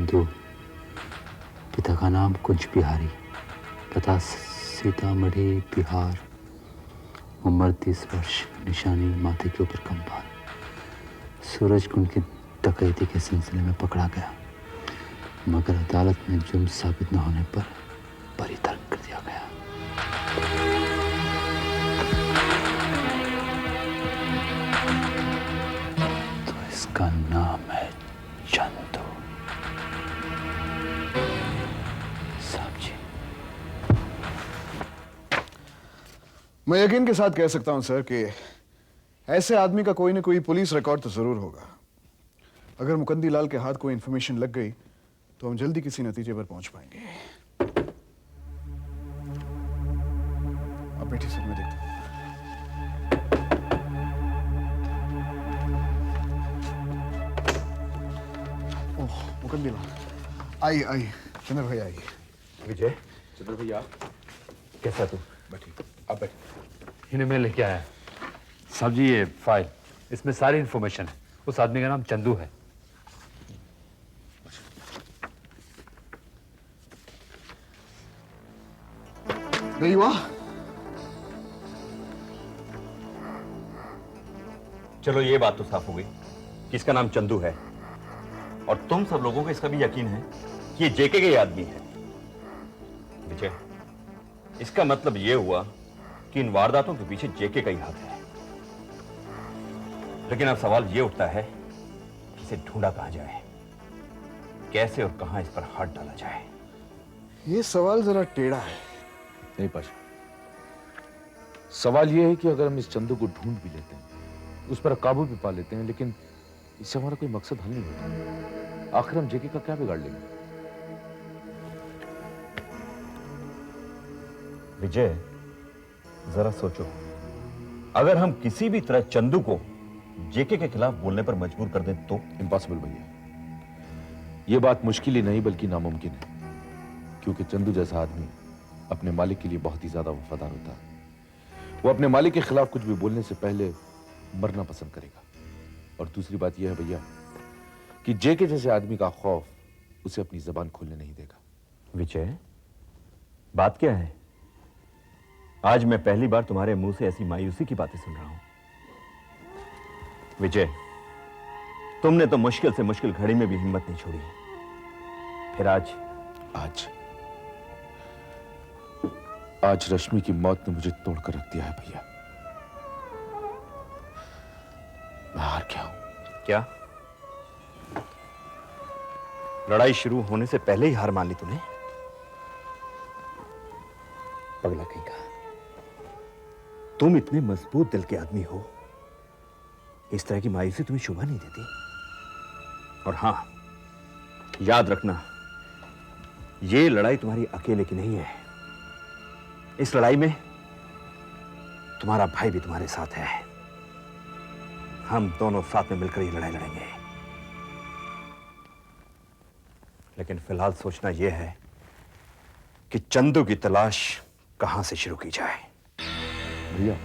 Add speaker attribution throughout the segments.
Speaker 1: चंदू, पिता का नाम कुंज बिहारी, पता सीतामढ़ी बिहार, उम्र 30 वर्ष, निशानी माथे के ऊपर कंपाल। सूरज कुंड की डकैती के सिलसिले में पकड़ा गया, मगर अदालत में जुर्म साबित न होने पर बरी तर्क कर दिया गया। तो इसका नाम है चंदू। साहब जी,
Speaker 2: मैं यकीन के साथ कह सकता हूं सर कि ऐसे आदमी का कोई ना कोई पुलिस रिकॉर्ड तो जरूर होगा। अगर मुकंदी लाल के हाथ कोई इंफॉर्मेशन लग गई तो हम जल्दी किसी नतीजे पर पहुंच पाएंगे। आप बैठिए सर, मैं देखता हूं। ओह, मुकंदी लाल, आइए आइए। चंद्र भैया आइए।
Speaker 3: विजय, चंद्र भैया, कैसा तू?
Speaker 2: बैठिए।
Speaker 3: आप बैठिए।
Speaker 1: इन्हें मैं लेके आया। साहब जी, ये फाइल, इसमें सारी इंफॉर्मेशन है। उस आदमी का नाम चंदू है।
Speaker 2: नहीं हुआ?
Speaker 3: चलो ये बात तो साफ हो गई कि इसका नाम चंदू है, और तुम सब लोगों को इसका भी यकीन है कि ये जेके का ही आदमी है। विजय, इसका मतलब ये हुआ कि इन वारदातों के पीछे जेके का ही हाथ है। लेकिन अब सवाल ये उठता है कि इसे ढूंढा कहां जाए, कैसे और कहां इस पर हाथ डाला जाए।
Speaker 2: ये सवाल जरा टेढ़ा है।
Speaker 4: नहीं पाशा, सवाल यह है कि अगर हम इस चंदू को ढूंढ भी लेते हैं, उस पर काबू भी पा लेते हैं, लेकिन इससे हमारा कोई मकसद हल नहीं होता। आखिर हम जेके का क्या बिगाड़ लेंगे?
Speaker 3: विजय, जरा सोचो, अगर हम किसी भी तरह चंदू को जेके के खिलाफ बोलने पर मजबूर कर दें तो?
Speaker 4: इम्पॉसिबल भैया, यह बात मुश्किल ही नहीं बल्कि नामुमकिन है, क्योंकि चंदू जैसा आदमी अपने मालिक के लिए बहुत ही ज्यादा वफादार होता है। वो अपने मालिक के खिलाफ कुछ भी बोलने से पहले मरना पसंद करेगा। और दूसरी बात यह है भैया कि जेके जैसे आदमी का खौफ उसे अपनी जबान खोलने नहीं देगा।
Speaker 3: विजय, बात क्या है? आज मैं पहली बार तुम्हारे मुंह से ऐसी मायूसी की बातें सुन रहा हूं। विजय, तुमने तो मुश्किल से मुश्किल घड़ी में भी हिम्मत नहीं छोड़ी, फिर
Speaker 4: आज रश्मि की मौत ने मुझे तोड़कर रख दिया है भैया। मैं हार गया हूं।
Speaker 3: क्या लड़ाई शुरू होने से पहले ही हार मान ली तूने? पगला कहीं का, तुम इतने मजबूत दिल के आदमी हो, इस तरह की मायूसी तुम्हें शोभा नहीं देती। और हां, याद रखना, यह लड़ाई तुम्हारी अकेले की नहीं है। इस लड़ाई में तुम्हारा भाई भी तुम्हारे साथ है। हम दोनों साथ में मिलकर ये लड़ाई लड़ेंगे। लेकिन फिलहाल सोचना यह है कि चंदू की तलाश कहां से शुरू की जाए।
Speaker 4: भैया,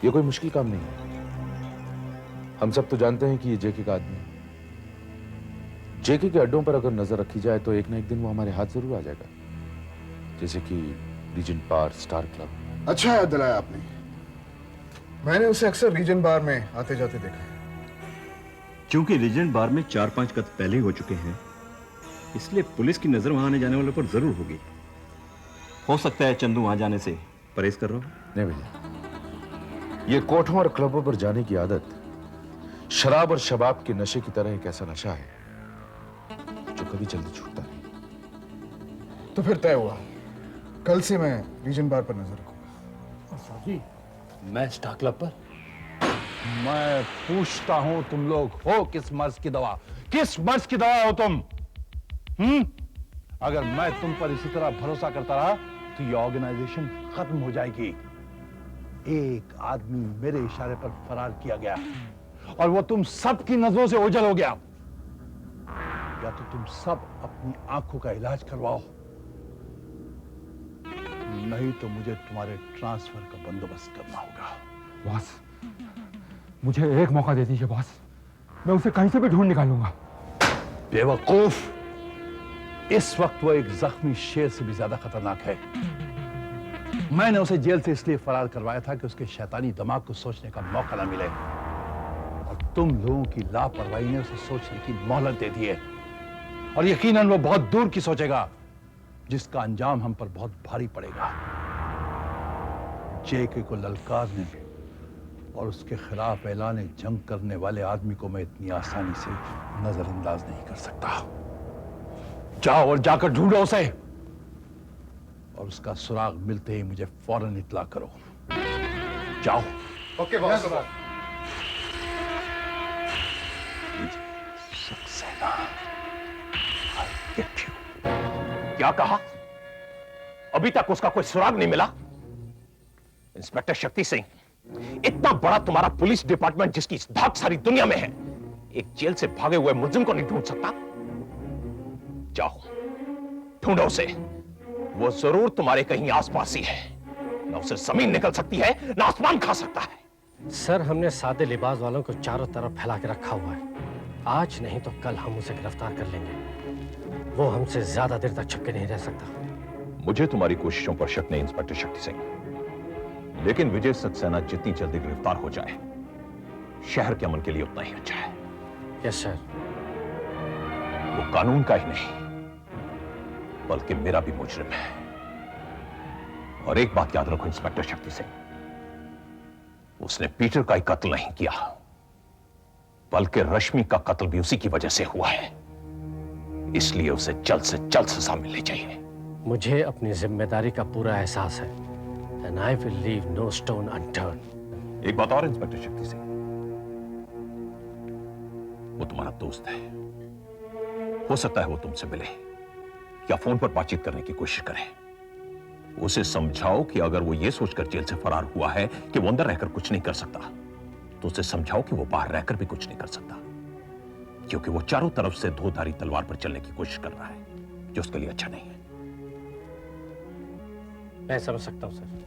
Speaker 4: ये कोई मुश्किल काम नहीं है। हम सब तो जानते हैं कि ये जेके का आदमी है। जेके के अड्डों पर अगर नजर रखी जाए तो एक ना एक दिन वो हमारे हाथ जरूर आ जाएगा, जैसे कि रीजेंट बार, स्टार क्लब।
Speaker 2: अच्छा याद दिलाया आपने। मैंने उसे अक्सर रीजन बार में आते जाते देखा है।
Speaker 3: क्योंकि रीजेंट बार में 4-5 कदम पहले ही हो चुके हैं, इसलिए पुलिस की नजर वहां आने जाने वालों पर जरूर होगी। हो सकता है चंदू वहां जाने से परहेज कर रहा हो।
Speaker 4: नहीं भैया, ये कोठों और क्लबों पर जाने की आदत शराब और शबाब के नशे की तरह एक ऐसा नशा है जो कभी जल्दी छूटता नहीं।
Speaker 2: तो फिर तय हुआ, कल से मैं रीजन बार पर नजर रखूंगा।
Speaker 1: साहब जी, मैं स्टार क्लब पर।
Speaker 5: मैं पूछता हूं, तुम लोग हो किस मर्ज की दवा? किस मर्ज की दवा हो तुम? अगर मैं तुम पर इसी तरह भरोसा करता रहा तो ये ऑर्गेनाइजेशन खत्म हो जाएगी। एक आदमी मेरे इशारे पर फरार किया गया और वो तुम सबकी नजरों से ओझल हो गया। या तो तुम सब अपनी आंखों का इलाज करवाओ, नहीं तो मुझे तुम्हारे ट्रांसफर का बंदोबस्त करना होगा।
Speaker 6: बॉस, मुझे एक मौका दे दीजिए बॉस।
Speaker 5: मैं उसे कहीं से भी ढूंढ निकालूंगा। बेवकूफ, इस वक्त वो एक जख्मी शेर से भी ज्यादा खतरनाक है। मैंने उसे जेल से इसलिए फरार करवाया था कि उसके शैतानी दिमाग को सोचने का मौका ना मिले, और तुम लोगों की लापरवाही ने उसे सोचने की मोहलत दे दी है। और यकीनन वो बहुत दूर की सोचेगा, जिसका अंजाम हम पर बहुत भारी पड़ेगा। जेके को ललकारने और उसके खिलाफ ऐलान जंग करने वाले आदमी को मैं इतनी आसानी से नजरअंदाज नहीं कर सकता। जाओ और जाकर ढूंढो उसे, और उसका सुराग मिलते ही मुझे फौरन इत्तला करो। जाओ।
Speaker 2: Okay boss.
Speaker 3: Saxena, I get you। क्या कहा? अभी तक उसका कोई सुराग नहीं मिला? इंस्पेक्टर शक्ति सिंह, इतना बड़ा तुम्हारा पुलिस डिपार्टमेंट जिसकी धाक सारी दुनिया में है, एक जेल से भागे हुए मुलजिम को नहीं ढूंढ सकता? जाओ ढूंढो उसे, वो जरूर तुम्हारे कहीं आसपास ही है। ना उसे जमीन निकल सकती है, ना आसमान खा सकता है।
Speaker 6: सर, हमने सादे लिबास वालों को चारों तरफ फैला के रखा हुआ है। आज नहीं तो कल हम उसे गिरफ्तार कर लेंगे। वो हमसे ज्यादा देर तक छुपके नहीं रह सकता।
Speaker 3: मुझे तुम्हारी कोशिशों पर शक नहीं इंस्पेक्टर शक्ति सिंह, लेकिन विजय सक्सेना जितनी जल्दी गिरफ्तार हो जाए, शहर के अमन के लिए उतना ही अच्छा है।
Speaker 6: Yes sir.
Speaker 3: वो कानून का ही नहीं, बल्कि मेरा भी मुजरिम है। और एक बात याद रखो इंस्पेक्टर शक्ति सिंह, उसने पीटर का ही कत्ल नहीं किया, बल्कि रश्मि का कत्ल भी उसी की वजह से हुआ है। इसलिए उसे जल्द से जल्द सजा मिलनी चाहिए।
Speaker 6: मुझे अपनी जिम्मेदारी का पूरा एहसास है। And I will leave no stone unturned.
Speaker 3: एक बात और इंस्पेक्टर शक्ति सिंह, वो तुम्हारा दोस्त है। हो सकता है वो तुमसे मिले या फोन पर बातचीत करने की कोशिश करे। उसे समझाओ कि अगर वो ये सोचकर जेल से फरार हुआ है कि वो अंदर रहकर कुछ नहीं कर सकता, तो उसे समझाओ कि वो बाहर रहकर भी कुछ नहीं कर सकता, क्योंकि वो चारों तरफ से धोधारी तलवार पर चलने की कोशिश कर रहा है, जो उसके लिए अच्छा नहीं है।
Speaker 6: मैं समझ सकता हूं सर।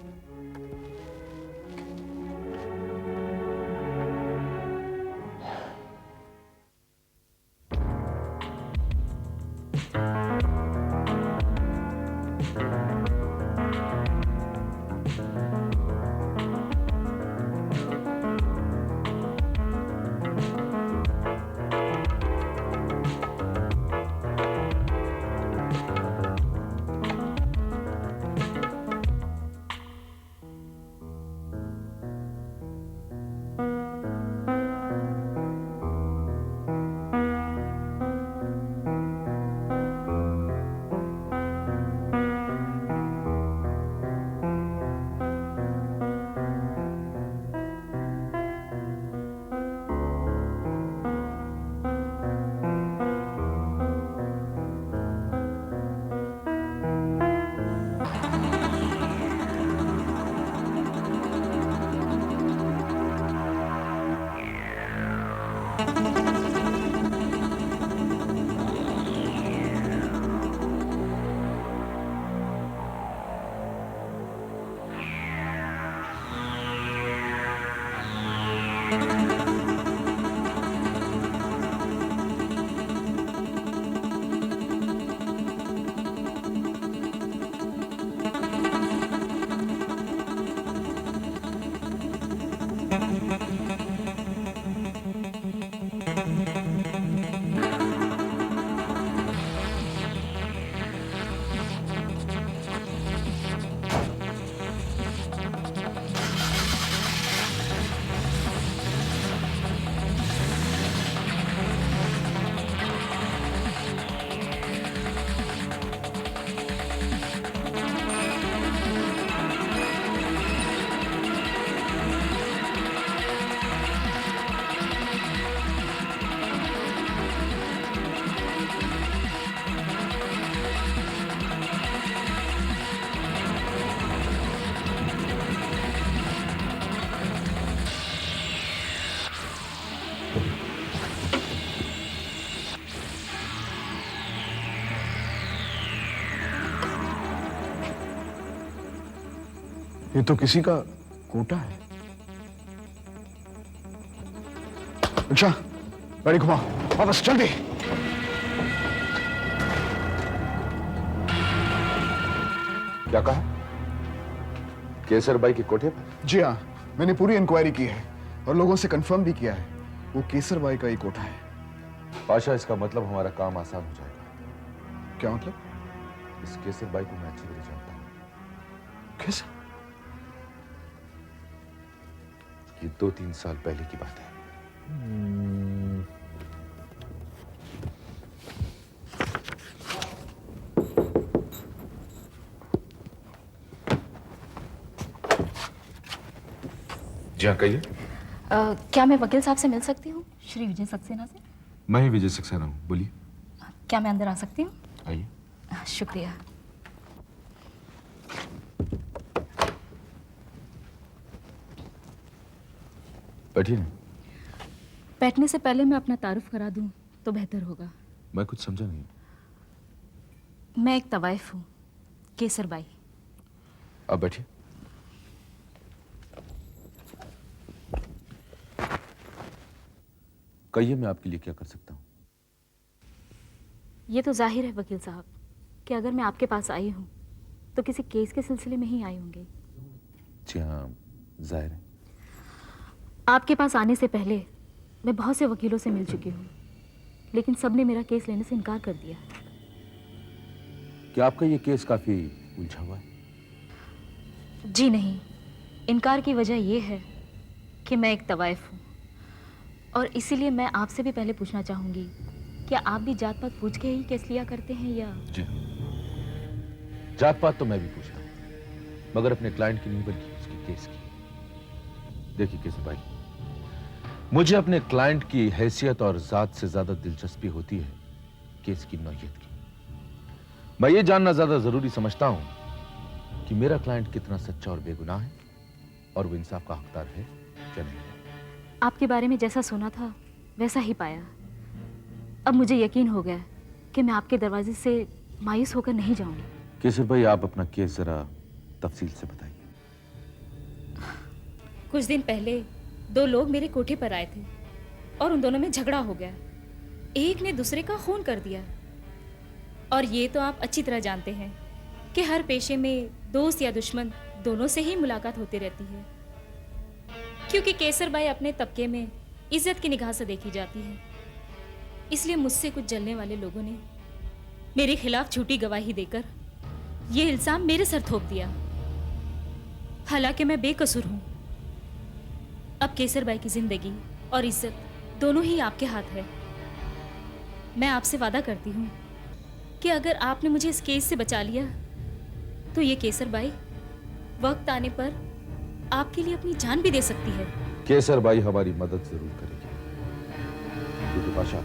Speaker 2: ये तो किसी का कोटा है। अच्छा, गाड़ी घुमाओ वापस जल्दी।
Speaker 4: क्या कहा? केसर बाई के कोठे पर?
Speaker 2: जी हाँ, मैंने पूरी इंक्वायरी की है और लोगों से कंफर्म भी किया है, वो केसर बाई का ही कोठा है।
Speaker 4: पाशा, इसका मतलब हमारा काम आसान हो जाएगा।
Speaker 2: क्या मतलब?
Speaker 4: इस केसर बाई को मैं अच्छी तरह जानता हूं।
Speaker 2: कैसे?
Speaker 4: ये 2-3 साल पहले की बात है। जी हाँ, कहिए।
Speaker 7: क्या मैं वकील साहब से मिल सकती हूँ, श्री विजय सक्सेना से?
Speaker 4: मैं ही विजय सक्सेना हूँ, बोलिए।
Speaker 7: क्या मैं अंदर आ सकती हूँ?
Speaker 4: आइए।
Speaker 7: शुक्रिया।
Speaker 4: बैठिए ना।
Speaker 7: बैठने से पहले मैं अपना तारुफ करा दूं तो बेहतर होगा।
Speaker 4: मैं कुछ समझा नहीं।
Speaker 7: मैं एक तवाइफ हूँ, केसर बाई।
Speaker 4: आप बैठिए। कहिए, मैं आपके लिए क्या कर सकता हूँ?
Speaker 7: ये तो जाहिर है वकील साहब कि अगर मैं आपके पास आई हूँ तो किसी केस के सिलसिले में ही आई होंगी।
Speaker 4: जी हाँ, जाहिर है।
Speaker 7: आपके पास आने से पहले मैं बहुत से वकीलों से मिल चुकी हूँ, लेकिन सबने मेरा केस लेने से इनकार कर दिया।
Speaker 4: क्या आपका ये केस काफी उलझा हुआ है?
Speaker 7: जी नहीं, इनकार की वजह यह है कि मैं एक तवाइफ हूँ और इसीलिए मैं आपसे भी पहले पूछना चाहूँगी, क्या आप भी जात पात पूछ के ही केस लिया करते हैं या?
Speaker 4: जी हाँ, जात पात तो मैं भी पूछता हूँ, मगर अपने क्लाइंट की नहीं बल्कि उसके केस की। देखिए केसर भाई, मुझे अपने क्लाइंट की हैसियत और जात से ज्यादा दिलचस्पी होती है केस की नौयत की। मैं ये जानना ज्यादा जरूरी समझता हूं कि मेरा क्लाइंट कितना सच्चा और बेगुनाह है और वो इंसाफ का हकदार है या नहीं।
Speaker 7: आपके बारे में जैसा सुना था वैसा ही पाया। अब मुझे यकीन हो गया कि मैं आपके दरवाजे से मायूस होकर नहीं जाऊंगी।
Speaker 4: केसर भाई, आप अपना केस जरा तफसील से बताइए।
Speaker 7: कुछ दिन पहले 2 लोग मेरे कोठे पर आए थे और उन दोनों में झगड़ा हो गया। एक ने दूसरे का खून कर दिया। और ये तो आप अच्छी तरह जानते हैं कि हर पेशे में दोस्त या दुश्मन दोनों से ही मुलाकात होती रहती है, क्योंकि केसर बाई अपने तबके में इज्जत की निगाह से देखी जाती है। इसलिए मुझसे कुछ जलने वाले लोगों ने मेरे खिलाफ झूठी गवाही देकर ये इल्जाम मेरे सर थोप दिया, हालांकि मैं बेकसूर हूं। अब केसर बाई की जिंदगी और इज्जत दोनों ही आपके हाथ है। मैं आपसे वादा करती हूं कि अगर आपने मुझे इस केस से बचा लिया तो ये केसर बाई वक्त आने पर आपके लिए अपनी जान भी दे सकती है।
Speaker 4: केसर बाई हमारी मदद जरूर करेगी, क्योंकि पाशा,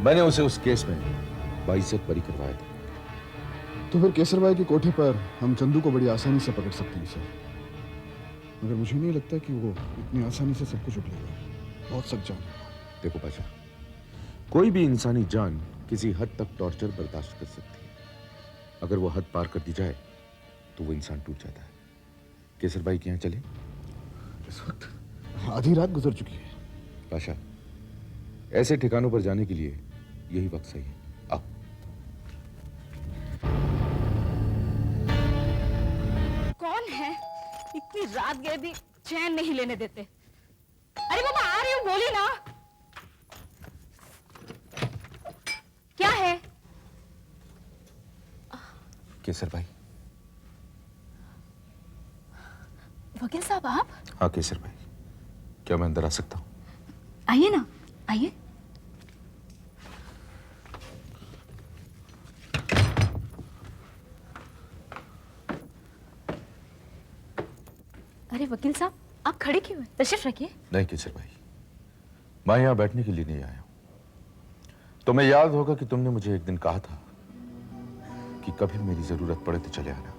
Speaker 4: मैंने उसे उस केस में बाइज्जत बरी करवाया था।
Speaker 2: तो फिर केसर बाई के कोठे पर हम चंदू को बड़ी आसानी से पकड़ सकते हैं सर, मगर मुझे नहीं लगता कि वो इतनी आसानी से सब कुछ उठलेगा। बहुत सख्त जान है।
Speaker 4: देखो पाशा, कोई भी इंसानी जान किसी हद तक टॉर्चर बर्दाश्त कर सकती है। अगर वो हद पार कर दी जाए तो वो इंसान टूट जाता है। केसर बाई के यहाँ चले?
Speaker 2: इस वक्त आधी रात गुजर चुकी है।
Speaker 4: पाशा, ऐसे ठिकानों पर जाने के लिए यही वक्त सही है। आओ।
Speaker 7: कौन है? इतनी रात गए भी चैन नहीं लेने देते। अरे बाबा, आ रही हूँ, बोली ना। क्या है?
Speaker 4: केसर भाई।
Speaker 7: वकील साहब आप?
Speaker 4: हाँ केसर भाई, क्या मैं अंदर आ सकता हूँ?
Speaker 7: आइए ना, आइए। अरे वकील साहब, आप खड़े क्यों हैं? तशरीफ रखिए।
Speaker 4: नहीं केसर भाई, मैं यहाँ बैठने के लिए नहीं आया हूँ। तुम्हें याद होगा कि तुमने मुझे एक दिन कहा था कि कभी मेरी जरूरत पड़े तो चले आना।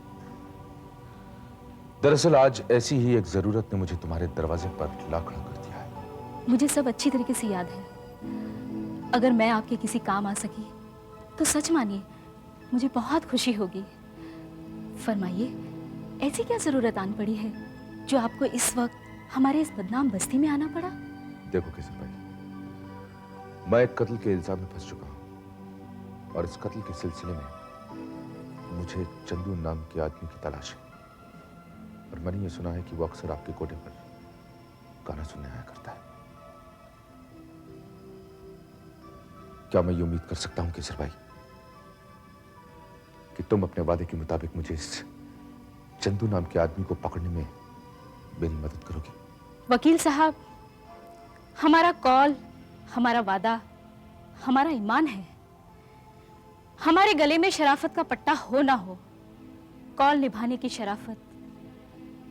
Speaker 4: दरअसल आज ऐसी ही एक जरूरत ने मुझे तुम्हारे दरवाजे पर ला खड़ा कर दिया है।
Speaker 7: मुझे सब अच्छी तरीके से याद है। अगर मैं आपके किसी काम आ सकी तो सच मानिए मुझे बहुत खुशी होगी। फरमाइए, ऐसी क्या जरूरत आन पड़ी है जो आपको इस वक्त हमारे इस बदनाम बस्ती में आना पड़ा?
Speaker 4: देखो केसर भाई, मैं एक कत्ल के इल्जाम में फंस चुका हूं और इस कत्ल के सिलसिले में मुझे चंदू नाम के आदमी की तलाश है। और मैंने ये सुना है कि वो अक्सर आपके कोठे पर गाना सुनने आया करता है। क्या मैं ये उम्मीद कर सकता हूं केसर भाई कि तुम अपने वादे के मुताबिक मुझे इस चंदू नाम के आदमी को पकड़ने में मेरी मदद करोगी?
Speaker 7: वकील साहब, हमारा कॉल, हमारा वादा, हमारा ईमान है। हमारे गले में शराफत का पट्टा हो ना हो, कॉल निभाने की शराफत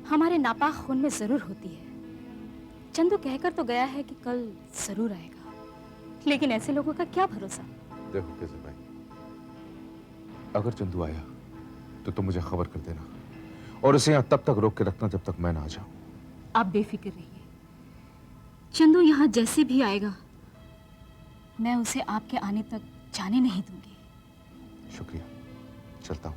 Speaker 7: हमारे नापाक खून में जरूर होती है। चंदू कहकर तो गया है कि कल जरूर आएगा, लेकिन ऐसे लोगों का क्या भरोसा।
Speaker 4: देखो केसर भाई, अगर चंदू आया तो तुम मुझे खबर कर देना और उसे यहां तब तक रोक के रखना जब तक मैं ना आ जाऊं।
Speaker 7: आप बेफिक्र रहिए, चंदू यहां जैसे भी आएगा मैं उसे आपके आने तक जाने नहीं दूंगी।
Speaker 4: शुक्रिया, चलता हूं।